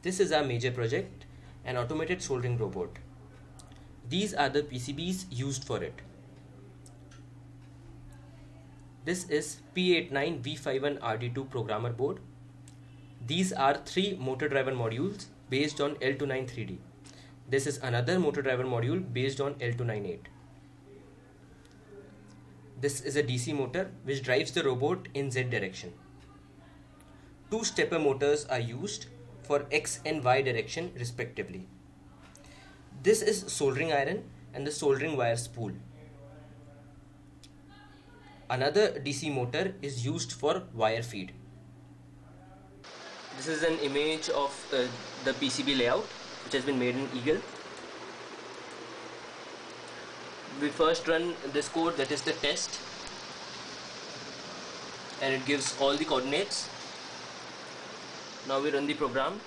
This is our major project, an automated soldering robot. These are the PCBs used for it. This is P89V51RD2 programmer board. These are 3 motor driver modules based on L293D. This is another motor driver module based on L298. This is a DC motor which drives the robot in Z direction. 2 stepper motors are used for X and Y direction respectively. This is soldering iron and the soldering wire spool. Another DC motor is used for wire feed. This is an image of the PCB layout which has been made in Eagle. We first run this code, that is the test, and it gives all the coordinates. Now we run the program.